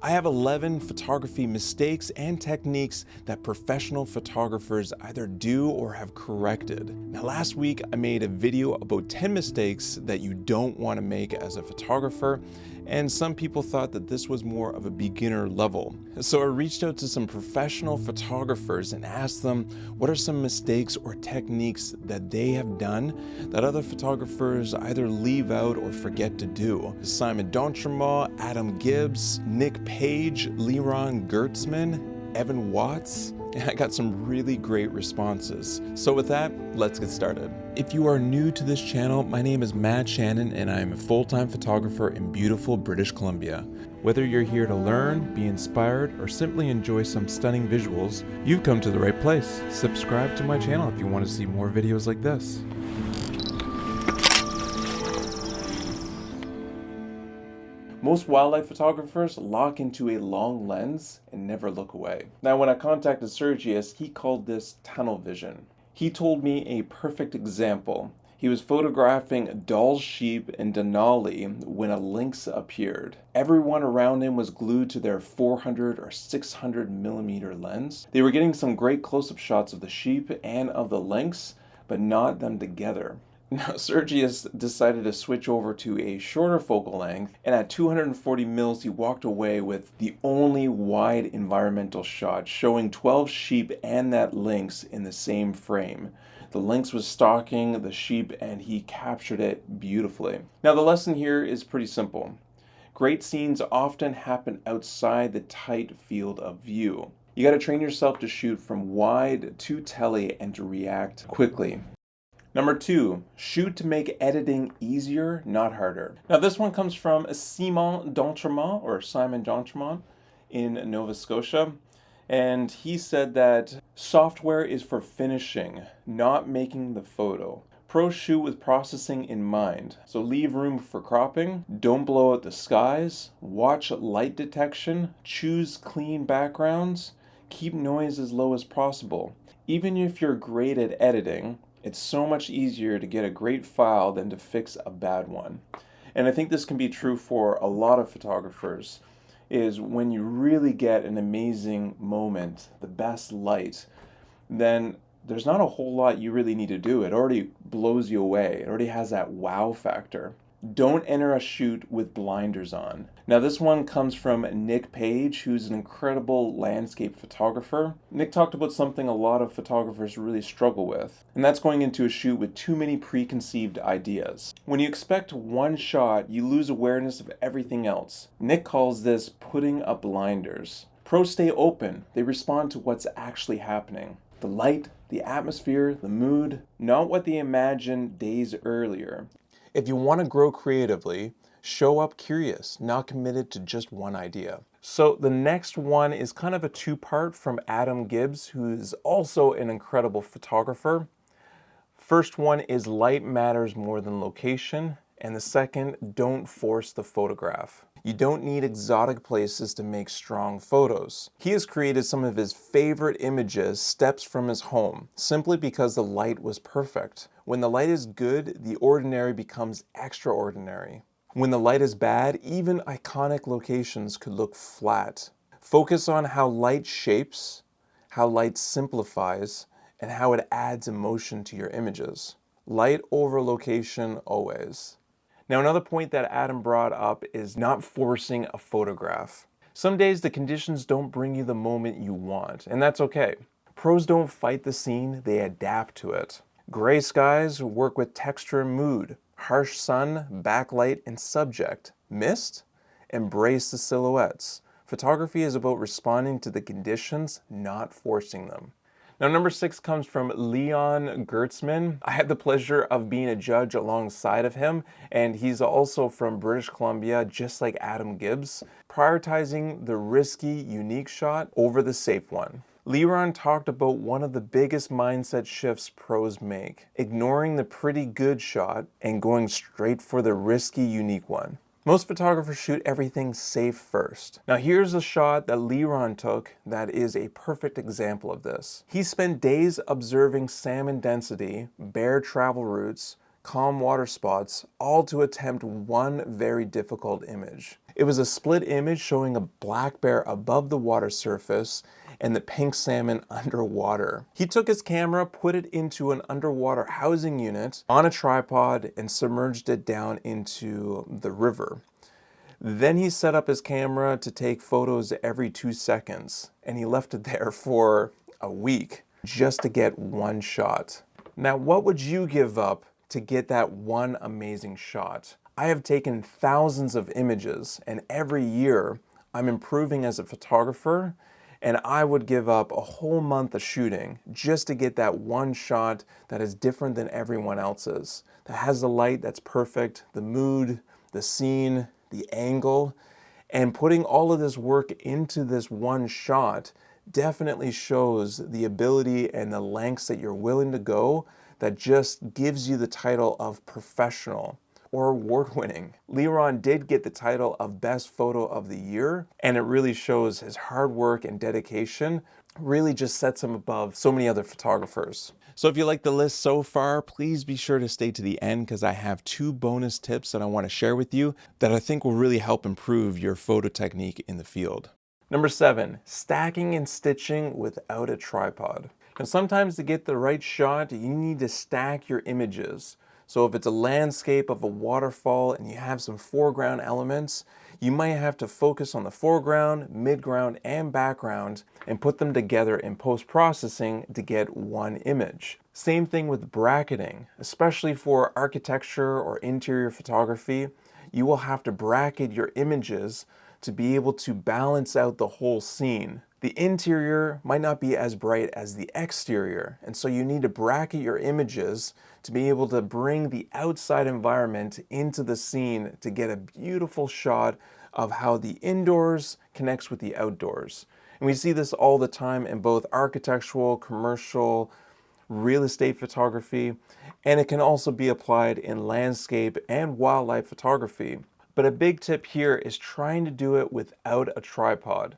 I have 11 photography mistakes and techniques that professional photographers either do or have corrected. Now, last week I made a video about 10 mistakes that you don't want to make as a photographer, and some people thought that this was more of a beginner level. So I reached out to some professional photographers and asked them what are some mistakes or techniques that they have done that other photographers either leave out or forget to do. Simon D'Entremont, Adam Gibbs, Nick Page, Leron Gertzman, Evan Watts, and I got some really great responses. So with that, let's get started. If you are new to this channel, my name is Shannon and I am a full-time photographer in beautiful British Columbia. Whether you're here to learn, be inspired, or simply enjoy some stunning visuals, you've come to the right place. Subscribe to my channel if you want to see more videos like this. Most wildlife photographers lock into a long lens and never look away. Now, when I contacted Sergius, he called this tunnel vision. He told me a perfect example. He was photographing Dall's sheep in Denali when a lynx appeared. Everyone around him was glued to their 400 or 600 millimeter lens. They were getting some great close-up shots of the sheep and of the lynx, but not them together. Now, Sergius decided to switch over to a shorter focal length, and at 240 mils, he walked away with the only wide environmental shot, showing 12 sheep and that lynx in the same frame. The lynx was stalking the sheep, and he captured it beautifully. Now, the lesson here is pretty simple. Great scenes often happen outside the tight field of view. You got to train yourself to shoot from wide to tele and to react quickly. Number 2, shoot to make editing easier, not harder. Now this one comes from Simon D'Entremont in Nova Scotia. And he said that software is for finishing, not making the photo. Pros shoot with processing in mind. So leave room for cropping, don't blow out the skies, watch light detection, choose clean backgrounds, keep noise as low as possible. Even if you're great at editing, it's so much easier to get a great file than to fix a bad one. And I think this can be true for a lot of photographers, is when you really get an amazing moment, the best light, then there's not a whole lot you really need to do. It already blows you away. It already has that wow factor. Don't enter a shoot with blinders on. Now this one comes from Nick Page, who's an incredible landscape photographer. Nick talked about something a lot of photographers really struggle with, and that's going into a shoot with too many preconceived ideas. When you expect one shot, you lose awareness of everything else. Nick calls this putting up blinders. Pros stay open. They respond to what's actually happening. The light, the atmosphere, the mood, not what they imagined days earlier. If you want to grow creatively, show up curious, not committed to just one idea. So the next one is kind of a two-part from Adam Gibbs, who is also an incredible photographer. First one is light matters more than location, and the second, don't force the photograph. You don't need exotic places to make strong photos. He has created some of his favorite images steps from his home, simply because the light was perfect. When the light is good, the ordinary becomes extraordinary. When the light is bad, even iconic locations could look flat. Focus on how light shapes, how light simplifies, and how it adds emotion to your images. Light over location always. Now, another point that Adam brought up is not forcing a photograph. Some days the conditions don't bring you the moment you want, and that's okay. Pros don't fight the scene, they adapt to it. Gray skies work with texture and mood. Harsh sun, backlight, and subject. Mist? Embrace the silhouettes. Photography is about responding to the conditions, not forcing them. Now, number 6 comes from Leron Gertzman. I had the pleasure of being a judge alongside of him, and he's also from British Columbia, just like Adam Gibbs, prioritizing the risky, unique shot over the safe one. Leron talked about one of the biggest mindset shifts pros make, ignoring the pretty good shot and going straight for the risky, unique one. Most photographers shoot everything safe first. Now here's a shot that Leron took that is a perfect example of this. He spent days observing salmon density, bear travel routes, calm water spots, all to attempt one very difficult image. It was a split image showing a black bear above the water surface and the pink salmon underwater. He took his camera, put it into an underwater housing unit on a tripod, and submerged it down into the river. Then he set up his camera to take photos every 2 seconds, and he left it there for a week just to get one shot. Now, what would you give up to get that one amazing shot? I have taken thousands of images, and every year I'm improving as a photographer, and I would give up a whole month of shooting just to get that one shot that is different than everyone else's, that has the light that's perfect, the mood, the scene, the angle. And putting all of this work into this one shot definitely shows the ability and the lengths that you're willing to go, that just gives you the title of professional or award-winning. Leron did get the title of Best Photo of the Year, and it really shows his hard work and dedication really just sets him above so many other photographers. So if you like the list so far, please be sure to stay to the end, because I have 2 bonus tips that I want to share with you that I think will really help improve your photo technique in the field. Number 7, stacking and stitching without a tripod. Now, sometimes to get the right shot, you need to stack your images. So if it's a landscape of a waterfall and you have some foreground elements, you might have to focus on the foreground, midground, and background and put them together in post-processing to get one image. Same thing with bracketing, especially for architecture or interior photography. You will have to bracket your images to be able to balance out the whole scene. The interior might not be as bright as the exterior, and so you need to bracket your images to be able to bring the outside environment into the scene to get a beautiful shot of how the indoors connects with the outdoors. And we see this all the time in both architectural, commercial, real estate photography, and it can also be applied in landscape and wildlife photography. But a big tip here is trying to do it without a tripod.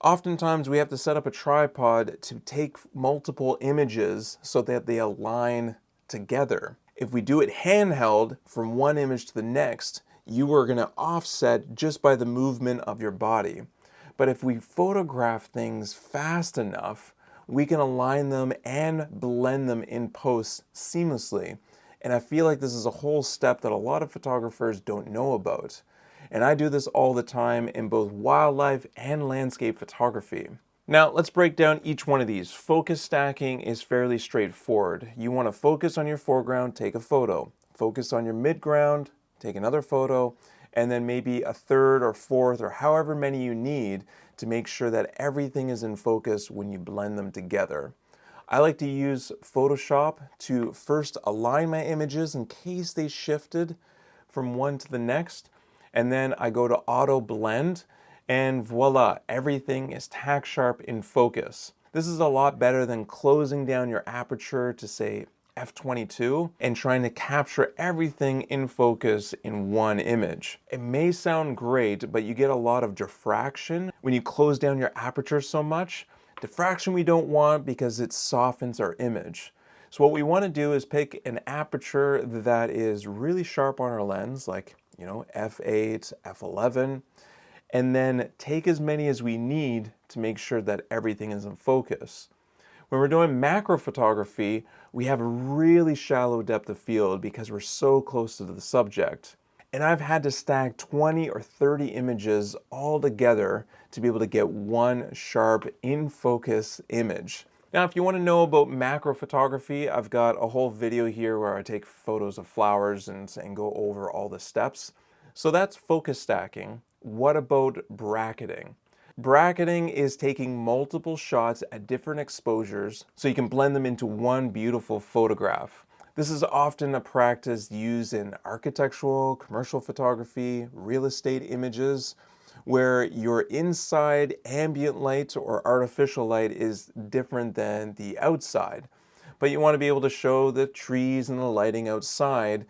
Oftentimes we have to set up a tripod to take multiple images so that they align together. If we do it handheld from one image to the next, you are going to offset just by the movement of your body. But if we photograph things fast enough, we can align them and blend them in post seamlessly. And I feel like this is a whole step that a lot of photographers don't know about. And I do this all the time in both wildlife and landscape photography. Now let's break down each one of these. Focus stacking is fairly straightforward. You want to focus on your foreground, take a photo. Focus on your midground, take another photo, and then maybe a third or fourth or however many you need to make sure that everything is in focus when you blend them together. I like to use Photoshop to first align my images in case they shifted from one to the next, and then I go to auto blend, and voila, everything is tack sharp in focus. This is a lot better than closing down your aperture to say f/22 and trying to capture everything in focus in one image. It may sound great, but you get a lot of diffraction when you close down your aperture so much. Diffraction we don't want because it softens our image. So what we want to do is pick an aperture that is really sharp on our lens, like f8, f11, and then take as many as we need to make sure that everything is in focus. When we're doing macro photography, we have a really shallow depth of field because we're so close to the subject. And I've had to stack 20 or 30 images all together to be able to get one sharp in focus image. Now, if you want to know about macro photography, I've got a whole video here where I take photos of flowers and go over all the steps. So that's focus stacking. What about bracketing? Bracketing is taking multiple shots at different exposures so you can blend them into one beautiful photograph. This is often a practice used in architectural, commercial photography, real estate images, where your inside ambient light or artificial light is different than the outside. But you want to be able to show the trees and the lighting outside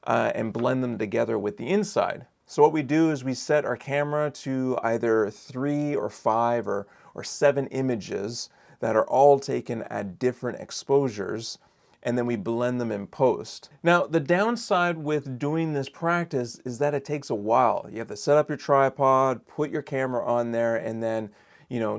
and blend them together with the inside. So what we do is we set our camera to either 3 or 5 or 7 images that are all taken at different exposures. and then we blend them in post. Now, the downside with doing this practice is that it takes a while. You have to set up your tripod, put your camera on there, and then,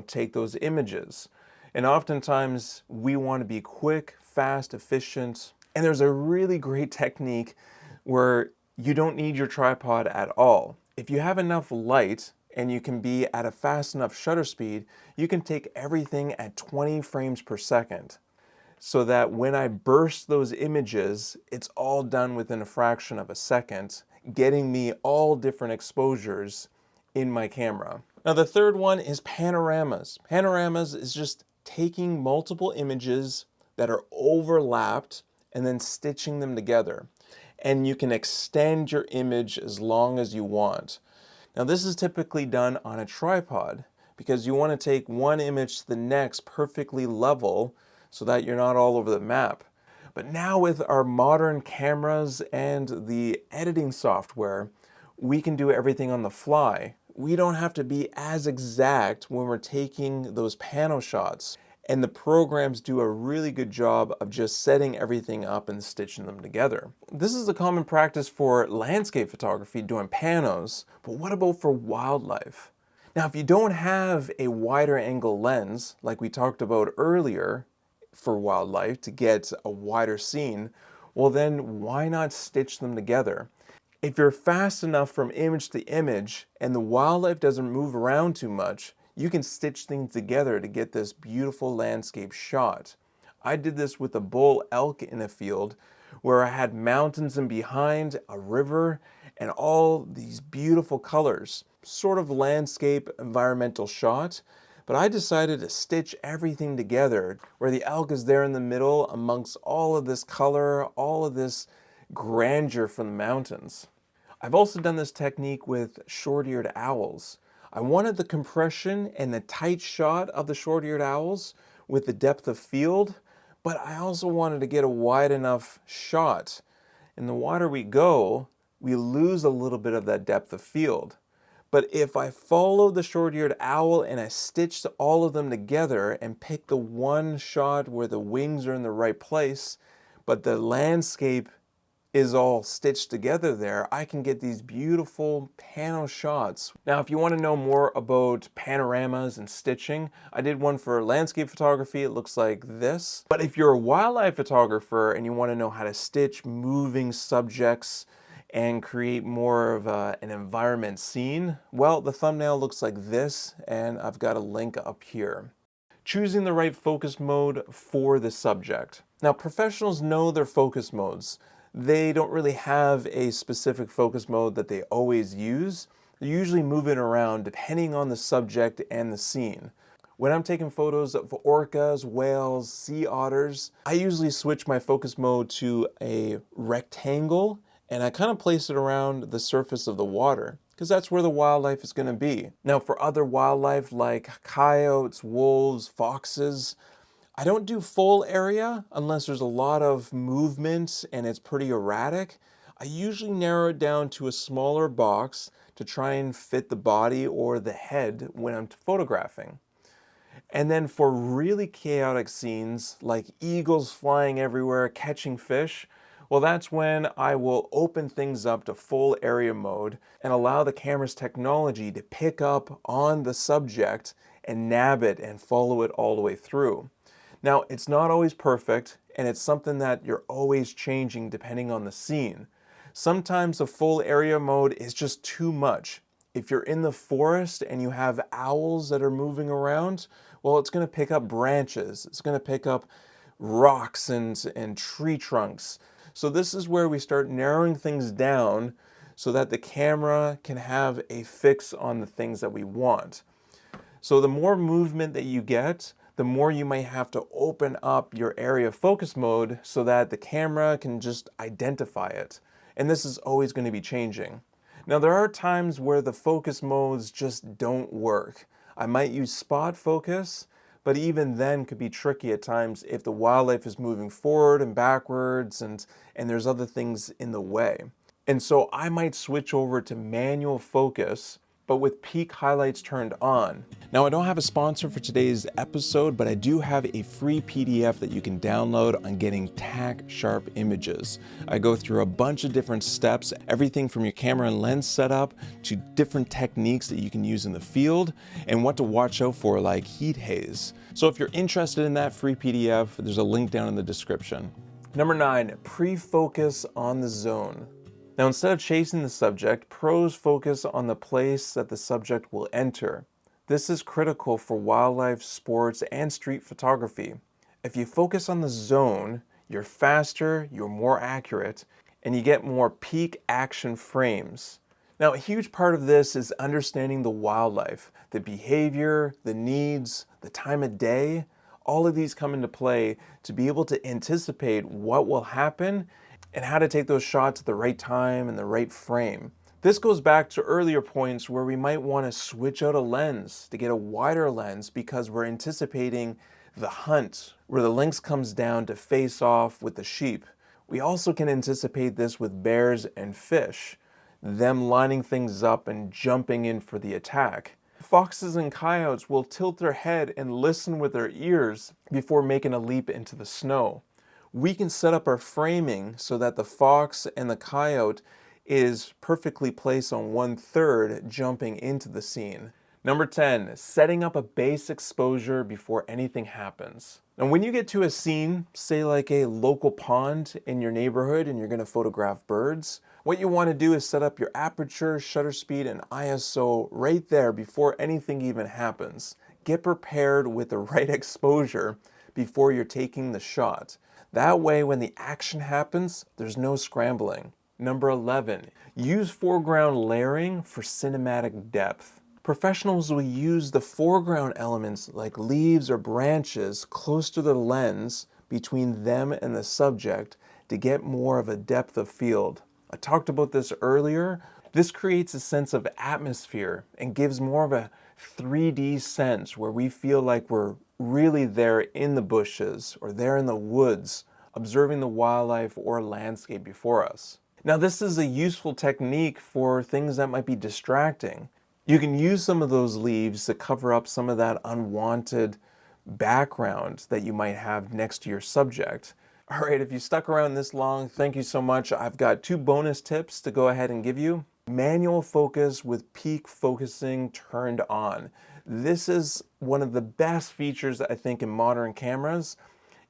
take those images. And oftentimes we want to be quick, fast, efficient. And there's a really great technique where you don't need your tripod at all. If you have enough light and you can be at a fast enough shutter speed, you can take everything at 20 frames per second, so that when I burst those images, it's all done within a fraction of a second, getting me all different exposures in my camera. Now, the third one is panoramas. Panoramas is just taking multiple images that are overlapped and then stitching them together. And you can extend your image as long as you want. Now, this is typically done on a tripod because you want to take one image to the next perfectly level so that you're not all over the map. But now with our modern cameras and the editing software, we can do everything on the fly. We don't have to be as exact when we're taking those pano shots. And the programs do a really good job of just setting everything up and stitching them together. This is a common practice for landscape photography, doing panos, but what about for wildlife? Now, if you don't have a wider angle lens, like we talked about earlier, for wildlife to get a wider scene, well then why not stitch them together? If you're fast enough from image to image and the wildlife doesn't move around too much, you can stitch things together to get this beautiful landscape shot. I did this with a bull elk in a field where I had mountains in behind, a river, and all these beautiful colors. Sort of landscape environmental shot, but I decided to stitch everything together where the elk is there in the middle amongst all of this color, all of this grandeur from the mountains. I've also done this technique with short-eared owls. I wanted the compression and the tight shot of the short-eared owls with the depth of field, but I also wanted to get a wide enough shot. And the wider we go, we lose a little bit of that depth of field. But if I follow the short-eared owl and I stitch all of them together and pick the one shot where the wings are in the right place, but the landscape is all stitched together there, I can get these beautiful pano shots. Now, if you want to know more about panoramas and stitching, I did one for landscape photography. It looks like this. But if you're a wildlife photographer and you want to know how to stitch moving subjects and create more of an environment scene, well, the thumbnail looks like this, and I've got a link up here. Choosing the right focus mode for the subject. Now, professionals know their focus modes. They don't really have a specific focus mode that they always use. They usually move it around depending on the subject and the scene. When I'm taking photos of orcas, whales, sea otters, I usually switch my focus mode to a rectangle, and I kind of place it around the surface of the water because that's where the wildlife is going to be. Now, for other wildlife like coyotes, wolves, foxes, I don't do full area unless there's a lot of movement and it's pretty erratic. I usually narrow it down to a smaller box to try and fit the body or the head when I'm photographing. And then for really chaotic scenes like eagles flying everywhere, catching fish, well, that's when I will open things up to full area mode and allow the camera's technology to pick up on the subject and nab it and follow it all the way through. Now, it's not always perfect, and it's something that you're always changing depending on the scene. Sometimes the full area mode is just too much. If you're in the forest and you have owls that are moving around, well, it's going to pick up branches. It's going to pick up rocks and tree trunks. So this is where we start narrowing things down so that the camera can have a fix on the things that we want. So the more movement that you get, the more you might have to open up your area of focus mode so that the camera can just identify it. And this is always going to be changing. Now, there are times where the focus modes just don't work. I might use spot focus, but even then could be tricky at times if the wildlife is moving forward and backwards and there's other things in the way. And so I might switch over to manual focus but with peak highlights turned on. Now, I don't have a sponsor for today's episode, but I do have a free PDF that you can download on getting tack sharp images. I go through a bunch of different steps, everything from your camera and lens setup to different techniques that you can use in the field and what to watch out for, like heat haze. So if you're interested in that free PDF, there's a link down in the description. Number 9, pre-focus on the zone. Now, instead of chasing the subject, pros focus on the place that the subject will enter. This is critical for wildlife, sports, and street photography. If you focus on the zone, you're faster, you're more accurate, and you get more peak action frames. Now, a huge part of this is understanding the wildlife, the behavior, the needs, the time of day. All of these come into play to be able to anticipate what will happen and how to take those shots at the right time and the right frame. This goes back to earlier points where we might want to switch out a lens to get a wider lens because we're anticipating the hunt where the lynx comes down to face off with the sheep. We also can anticipate this with bears and fish, them lining things up and jumping in for the attack. Foxes and coyotes will tilt their head and listen with their ears before making a leap into the snow. We can set up our framing so that the fox and the coyote is perfectly placed on 1/3 jumping into the scene. Number 10, setting up a base exposure before anything happens. Now, when you get to a scene, say like a local pond in your neighborhood and you're going to photograph birds, what you want to do is set up your aperture, shutter speed, and ISO right there before anything even happens. Get prepared with the right exposure before you're taking the shot. That way, when the action happens, there's no scrambling. Number 11, use foreground layering for cinematic depth. Professionals will use the foreground elements like leaves or branches close to the lens between them and the subject to get more of a depth of field. I talked about this earlier. This creates a sense of atmosphere and gives more of a 3D sense where we feel like we're really there in the bushes or there in the woods, observing the wildlife or landscape before us. Now, this is a useful technique for things that might be distracting. You can use some of those leaves to cover up some of that unwanted background that you might have next to your subject. All right, if you stuck around this long, thank you so much. I've got 2 bonus tips to go ahead and give you. Manual focus with peak focusing turned on. This is one of the best features I think in modern cameras,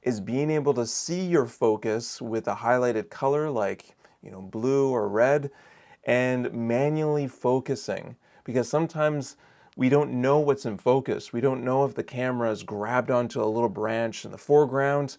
is being able to see your focus with a highlighted color like, blue or red, and manually focusing. Because sometimes we don't know what's in focus. We don't know if the camera is grabbed onto a little branch in the foreground.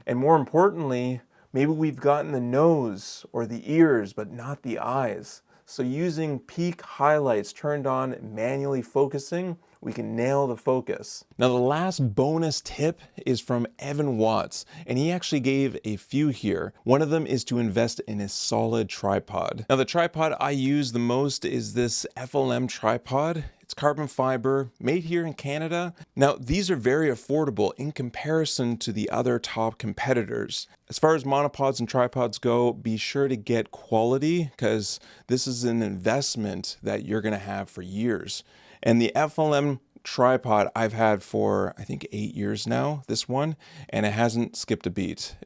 And more importantly, maybe we've gotten the nose or the ears, but not the eyes. So using peak highlights turned on, manually focusing, we can nail the focus. Now, the last bonus tip is from Evan Watts, and he actually gave a few here. One of them is to invest in a solid tripod. Now, the tripod I use the most is this FLM tripod. It's carbon fiber, made here in Canada. Now, these are very affordable in comparison to the other top competitors. As far as monopods and tripods go, be sure to get quality because this is an investment that you're gonna have for years. And the FLM tripod I've had for, I think, 8 years now, this one, and it hasn't skipped a beat.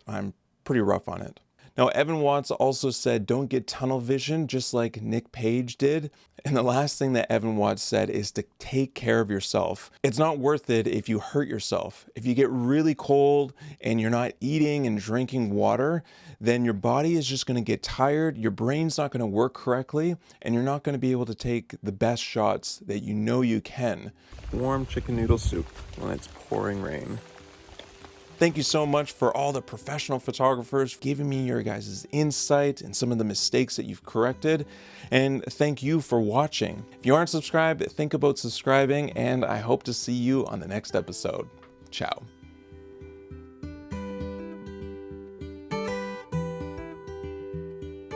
I'm pretty rough on it. Now, Evan Watts also said, don't get tunnel vision, just like Nick Page did. And the last thing that Evan Watts said is to take care of yourself. It's not worth it if you hurt yourself. If you get really cold and you're not eating and drinking water, then your body is just gonna get tired, your brain's not gonna work correctly, and you're not gonna be able to take the best shots that you know you can. Warm chicken noodle soup when it's pouring rain. Thank you so much for all the professional photographers giving me your guys' insight and some of the mistakes that you've corrected. And thank you for watching. If you aren't subscribed, think about subscribing, and I hope to see you on the next episode. Ciao.